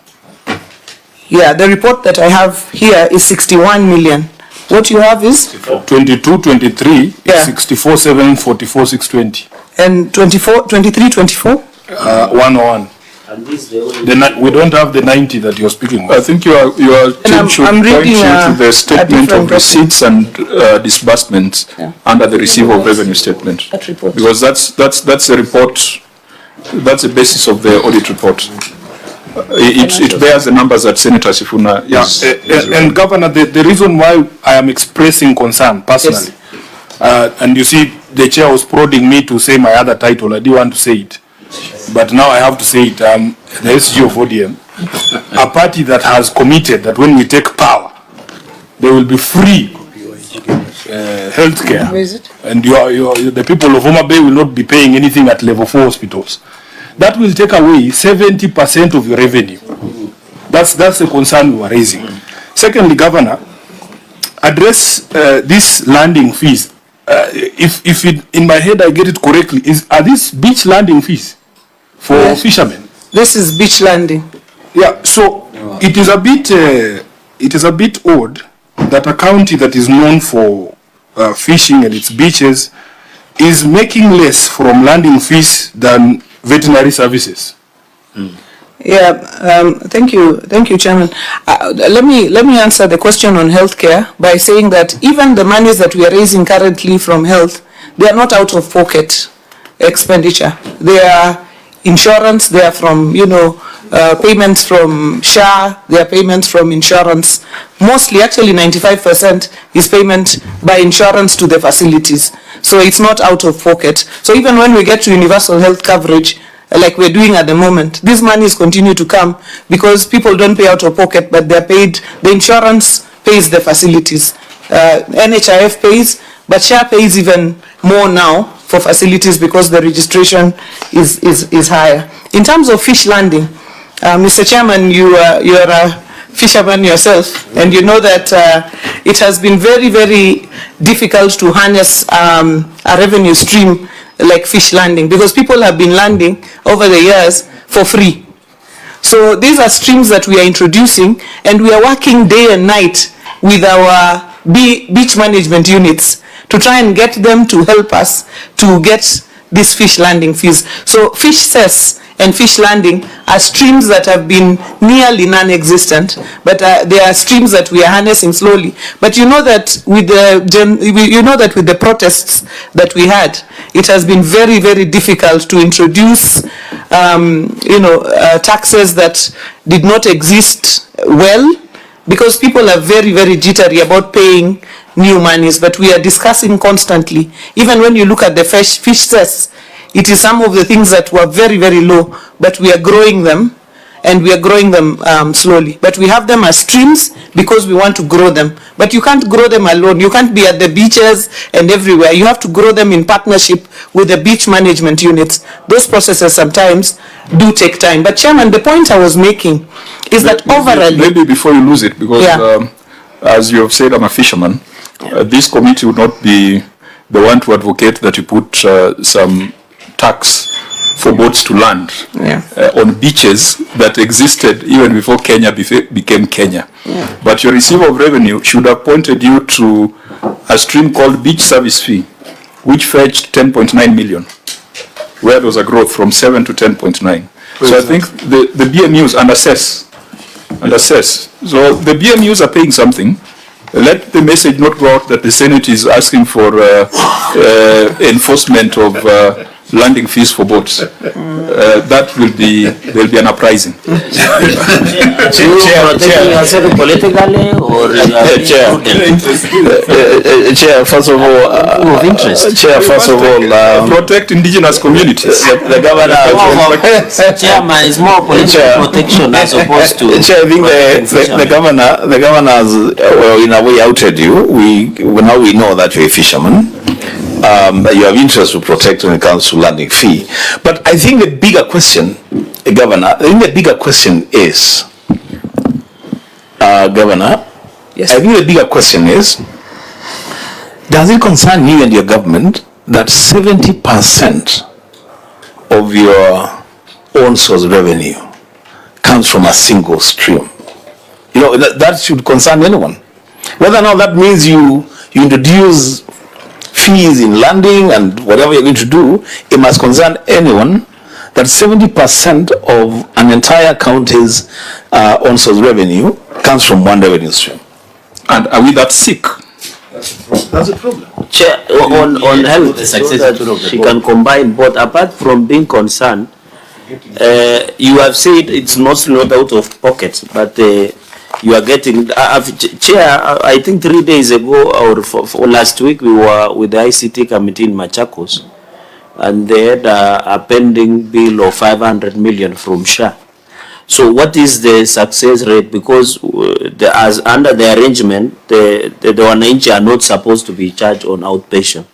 L: Yeah, the report that I have here is 61 million. What you have is?
E: 22-23, yeah. 64,744,620.
L: And 23-24?
E: 101. We don't have the 90 that you're speaking of.
A: I think your team should point you to the statement of receipts and disbursements under the receipt of revenue statement. Because that's a report, that's the basis of the audit report. It bears the numbers that Senator Sifuna is.
E: And Governor, the reason why I am expressing concern personally, and you see the chair was prodding me to say my other title, I didn't want to say it. But now I have to say it, the SG of ODM, a party that has committed that when we take power, there will be free healthcare. And the people of Homa Bay will not be paying anything at level 4 hospitals. That will take away 70% of your revenue. That's the concern we were raising. Secondly, Governor, address these landing fees. If in my head I get it correctly, are these beach landing fees for fishermen?
L: This is beach landing.
E: Yeah, so it is a bit odd that a county that is known for fishing and its beaches is making less from landing fees than veterinary services.
L: Yeah, thank you, Chairman. Let me answer the question on healthcare by saying that even the monies that we are raising currently from health, they are not out of pocket expenditure. They are insurance. They are from payments from SHA. They are payments from insurance. Mostly, actually, 95% is payment by insurance to the facilities. So it's not out of pocket. So even when we get to universal health coverage, like we're doing at the moment, these monies continue to come because people don't pay out of pocket, but they're paid, the insurance pays the facilities. NHIF pays, but SHA pays even more now for facilities because the registration is higher. In terms of fish landing, Mr. Chairman, you are a fisherman yourself, and you know that it has been very, very difficult to harness a revenue stream like fish landing, because people have been landing over the years for free. So these are streams that we are introducing, and we are working day and night with our beach management units to try and get them to help us to get these fish landing fees. So fish cess and fish landing are streams that have been nearly non-existent, but they are streams that we are harnessing slowly. But you know that with the protests that we had, it has been very, very difficult to introduce taxes that did not exist well, because people are very, very jittery about paying new monies. But we are discussing constantly. Even when you look at the fish cess, it is some of the things that were very, very low, but we are growing them, and we are growing them slowly. But we have them as streams because we want to grow them. But you can't grow them alone. You can't be at the beaches and everywhere. You have to grow them in partnership with the beach management units. Those processes sometimes do take time. But Chairman, the point I was making is that overall...
A: Maybe before you lose it, because as you have said, I'm a fisherman. This committee would not be the one to advocate that you put some tax for boats to land on beaches that existed even before Kenya became Kenya. But your receiver of revenue should have pointed you to a stream called beach service fee, which fetched 10.9 million, where there was a growth from 7 to 10.9. So I think the BMUs underassess. So the BMUs are paying something. Let the message not go out that the Senate is asking for enforcement of landing fees for boats. That will be, there'll be an uprising.
F: Chair, first of all,
A: protect indigenous communities.
F: The governor,
G: Chairman, is more political protection as opposed to.
F: Chair, I think the governor has, well, in a way, outed you. Now we know that you're a fisherman. You have interest to protect when it comes to landing fee. But I think the bigger question, Governor, is, Governor, yes. I think the bigger question is, does it concern you and your government that 70% of your own source revenue comes from a single stream? You know, that should concern anyone. Whether or not that means you introduce fees in landing and whatever you're going to do, it must concern anyone that 70% of an entire county's own source revenue comes from one revenue stream. And are we that sick? That's a problem.
G: Chair, on health, so that she can combine both. Apart from being concerned, you have said it's mostly not out of pocket, but you are getting, Chair, I think 3 days ago or for last week, we were with the ICT committee in Machakos, and they had a pending bill of 500 million from SHA. So what is the success rate? Because as under the arrangement, the wananchi are not supposed to be charged on outpatient.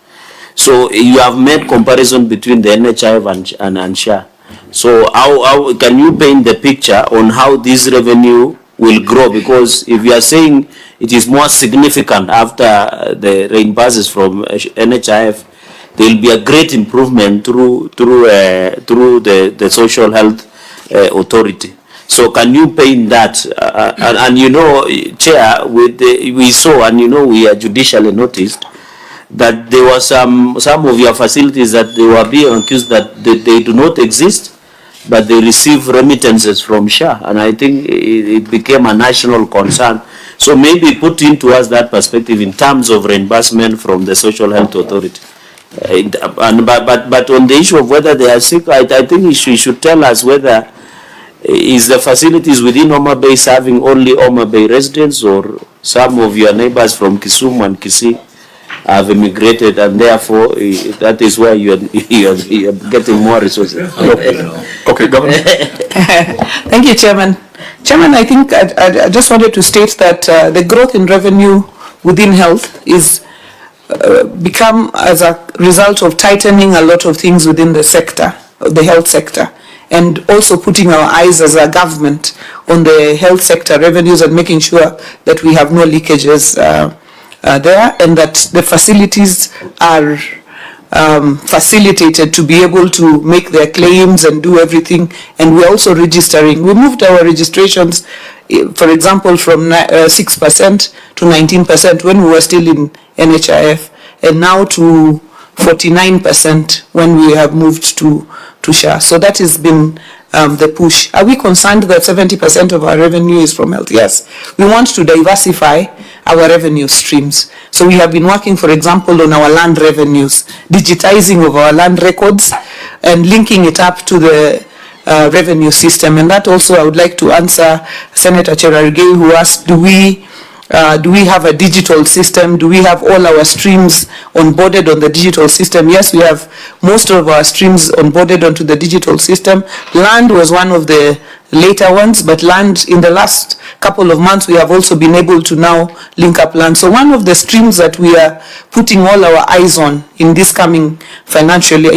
G: So you have made comparison between the NHIF and SHA. So how can you paint the picture on how this revenue will grow? Because if you are saying it is more significant after the reimburses from NHIF, there will be a great improvement through the social health authority. So can you paint that? And you know, Chair, we saw, and you know, we are judicially noticed that there were some of your facilities that they were being accused that they do not exist, but they receive remittances from SHA, and I think it became a national concern. So maybe put into us that perspective in terms of reimbursement from the social health authority. But on the issue of whether they are sick, I think you should tell us whether is the facilities within Homa Bay serving only Homa Bay residents, or some of your neighbors from Kisumu and Kisii have immigrated, and therefore that is where you are getting more resources.
A: Okay, Governor.
L: Thank you, Chairman. Chairman, I think I just wanted to state that the growth in revenue within health is become as a result of tightening a lot of things within the sector, the health sector, and also putting our eyes as a government on the health sector revenues and making sure that we have no leakages there, and that the facilities are facilitated to be able to make their claims and do everything, and we're also registering. We moved our registrations, for example, from 6% to 19% when we were still in NHIF, and now to 49% when we have moved to SHA. So that has been the push. Are we concerned that 70% of our revenue is from health? Yes. We want to diversify our revenue streams. So we have been working, for example, on our land revenues, digitizing of our land records and linking it up to the revenue system. And that also I would like to answer Senator Cherargei, who asked, do we have a digital system? Do we have all our streams onboarded on the digital system? Yes, we have most of our streams onboarded onto the digital system. Land was one of the later ones, but land in the last couple of months we have also been able to now link up land. So one of the streams that we are putting all our eyes on in this coming financial year,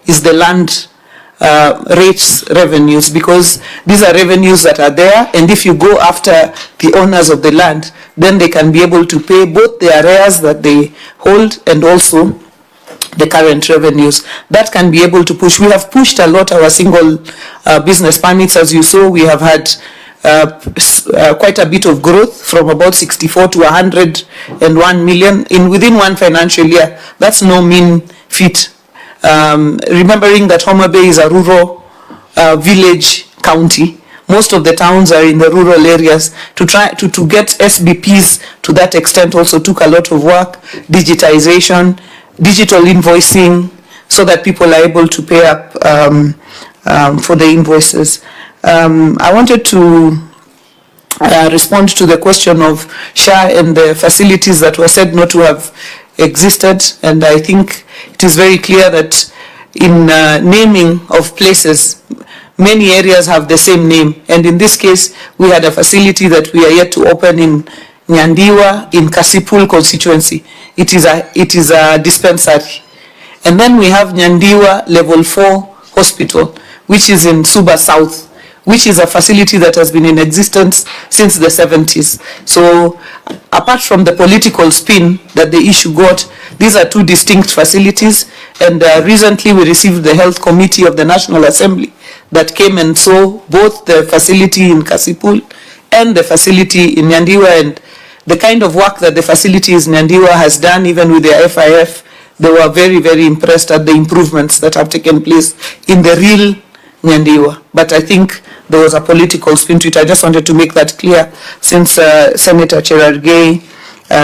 L: is the land rates revenues, because these are revenues that are there, and if you go after the owners of the land, then they can be able to pay both the arrears that they hold and also the current revenues. That can be able to push. We have pushed a lot our single business permits. As you saw, we have had quite a bit of growth from about 64 to 101 million within one financial year. That's no mean feat. Remembering that Homa Bay is a rural village county, most of the towns are in the rural areas. To get SBPs to that extent also took a lot of work, digitization, digital invoicing, so that people are able to pay up for the invoices. I wanted to respond to the question of SHA and the facilities that were said not to have existed, and I think it is very clear that in naming of places, many areas have the same name, and in this case we had a facility that we are yet to open in Nyandiwa in Kasipul constituency. It is a dispensary. And then we have Nyandiwa Level 4 Hospital, which is in Suba South, which is a facility that has been in existence since the 70s. So apart from the political spin that the issue got, these are two distinct facilities, and recently we received the Health Committee of the National Assembly that came and saw both the facility in Kasipul and the facility in Nyandiwa, and the kind of work that the facilities in Nyandiwa has done, even with their FIF, they were very, very impressed at the improvements that have taken place in the real Nyandiwa. But I think there was a political spin to it. I just wanted to make that clear since Senator Cherargei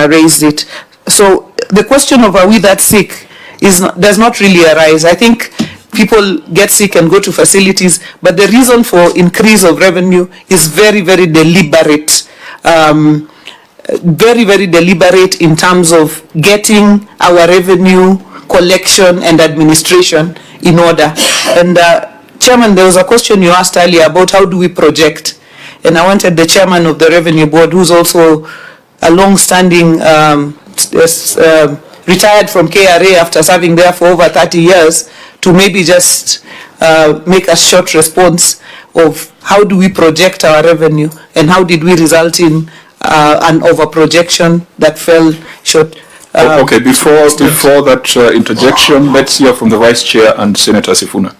L: raised it. So the question of are we that sick does not really arise. I think people get sick and go to facilities, but the reason for increase of revenue is very, very deliberate. Very, very deliberate in terms of getting our revenue collection and administration in order. And Chairman, there was a question you asked earlier about how do we project, and I wanted the Chairman of the Revenue Board, who's also a long-standing retired from KRA after serving there for over 30 years, to maybe just make a short response of how do we project our revenue and how did we result in an over-projection that fell short.
A: Okay, before that interjection, let's hear from the Vice Chair and Senator Sifuna.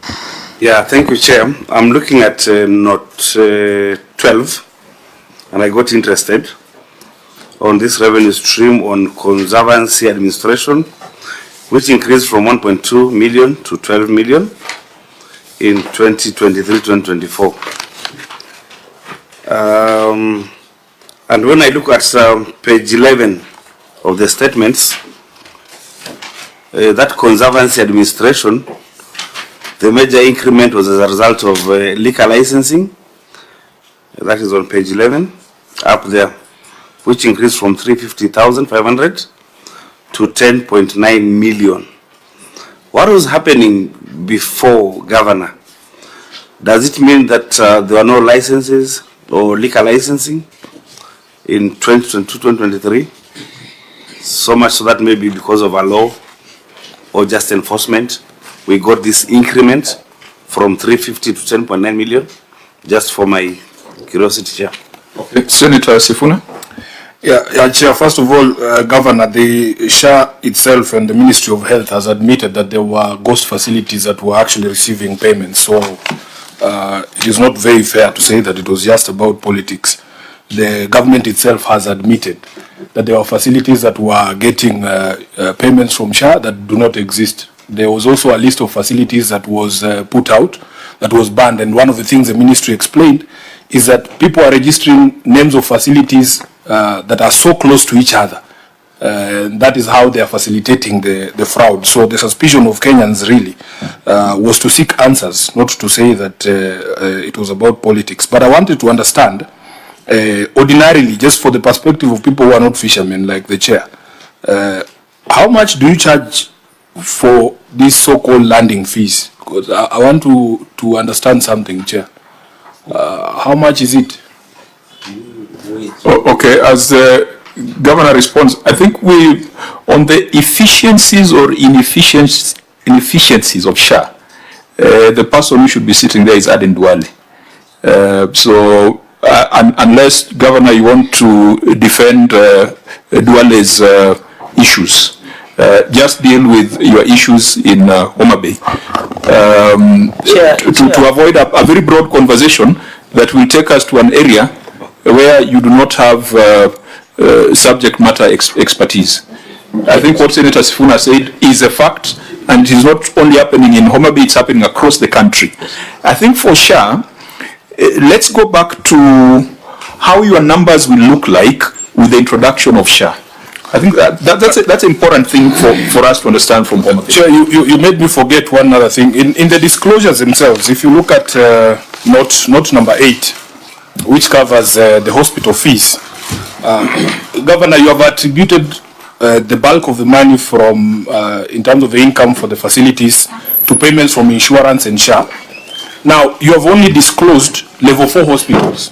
J: Yeah, thank you, Chair. I'm looking at note 12, and I got interested on this revenue stream on conservancy administration, which increased from 1.2 million to 12 million in 2023-2024. And when I look at page 11 of the statements, that conservancy administration, the major increment was as a result of liquor licensing. That is on page 11, up there, which increased from 350,500 to 10.9 million. What was happening before, Governor? Does it mean that there were no licenses or liquor licensing in 2022-2023? So much so that maybe because of a law or just enforcement, we got this increment from 350 to 10.9 million, just for my curiosity, Chair.
A: Okay. Senator Sifuna.
E: Yeah, Chair, first of all, Governor, the SHA itself and the Ministry of Health has admitted that there were ghost facilities that were actually receiving payments. So it is not very fair to say that it was just about politics. The government itself has admitted that there were facilities that were getting payments from SHA that do not exist. There was also a list of facilities that was put out, that was banned. And one of the things the ministry explained is that people are registering names of facilities that are so close to each other. That is how they are facilitating the fraud. So the suspicion of Kenyans really was to seek answers, not to say that it was about politics. But I wanted to understand, ordinarily, just for the perspective of people who are not fishermen, like the chair, how much do you charge for these so-called landing fees? Because I want to understand something, Chair. How much is it?
A: Okay, as the Governor responds, I think we, on the efficiencies or inefficiencies of SHA, the person who should be sitting there is Aden Duale. Unless, Governor, you want to defend Duale's issues, just deal with your issues in Homa Bay. To avoid a very broad conversation that will take us to an area where you do not have subject matter expertise. I think what Senator Sifuna said is a fact, and it is not only happening in Homa Bay, it's happening across the country. I think for SHA, let's go back to how your numbers will look like with the introduction of SHA. I think that's an important thing for us to understand from Homa Bay.
E: Sure, you made me forget one other thing. In the disclosures themselves, if you look at note number 8, which covers the hospital fees, Governor, you have attributed the bulk of the money from, in terms of the income for the facilities, to payments from insurance and SHA. Now, you have only disclosed level 4 hospitals.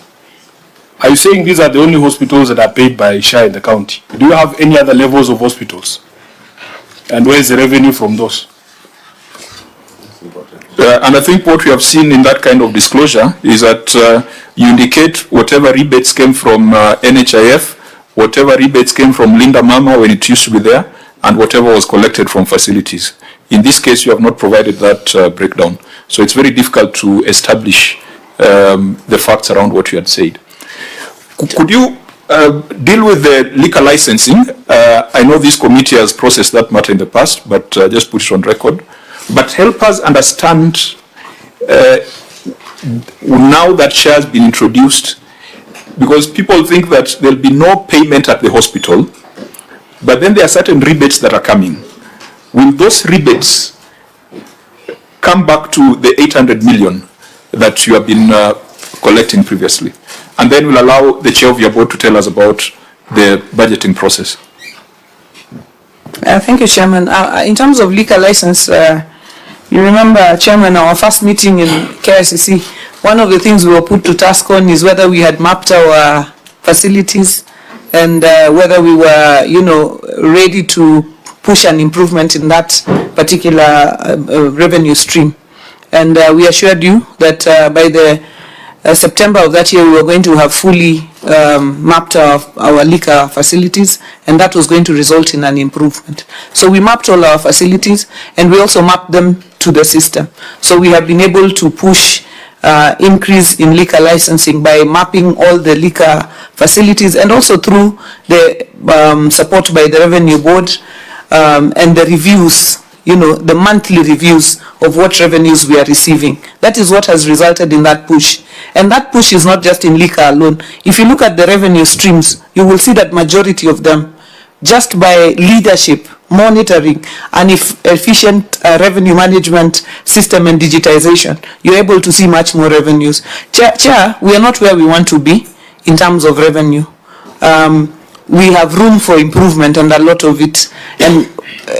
E: Are you saying these are the only hospitals that are paid by SHA in the county? Do you have any other levels of hospitals? And where is the revenue from those?
A: And I think what we have seen in that kind of disclosure is that you indicate whatever rebates came from NHIF, whatever rebates came from Linda Mama when it used to be there, and whatever was collected from facilities. In this case, you have not provided that breakdown. So it's very difficult to establish the facts around what you had said. Could you deal with the liquor licensing? I know this committee has processed that matter in the past, but just put it on record. But help us understand, now that SHA has been introduced, because people think that there'll be no payment at the hospital, but then there are certain rebates that are coming. Will those rebates come back to the 800 million that you have been collecting previously? And then we'll allow the chair of your board to tell us about the budgeting process.
L: Thank you, Chairman. In terms of liquor license, you remember, Chairman, our first meeting in KICC, one of the things we were put to task on is whether we had mapped our facilities and whether we were, ready to push an improvement in that particular revenue stream. And we assured you that by the September of that year, we were going to have fully mapped our liquor facilities, and that was going to result in an improvement. So we mapped all our facilities, and we also mapped them to the system. So we have been able to push increase in liquor licensing by mapping all the liquor facilities, and also through the support by the Revenue Board and the reviews, the monthly reviews of what revenues we are receiving. That is what has resulted in that push. And that push is not just in liquor alone. If you look at the revenue streams, you will see that majority of them, just by leadership, monitoring, and efficient revenue management system and digitization, you're able to see much more revenues. Chair, we are not where we want to be in terms of revenue. We have room for improvement, and a lot of it. And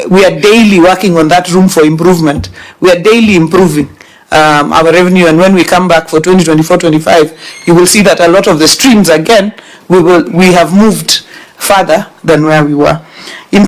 L: we are daily working on that room for improvement. We are daily improving our revenue, and when we come back for 2024-25, you will see that a lot of the streams, again, we have moved further than where we were.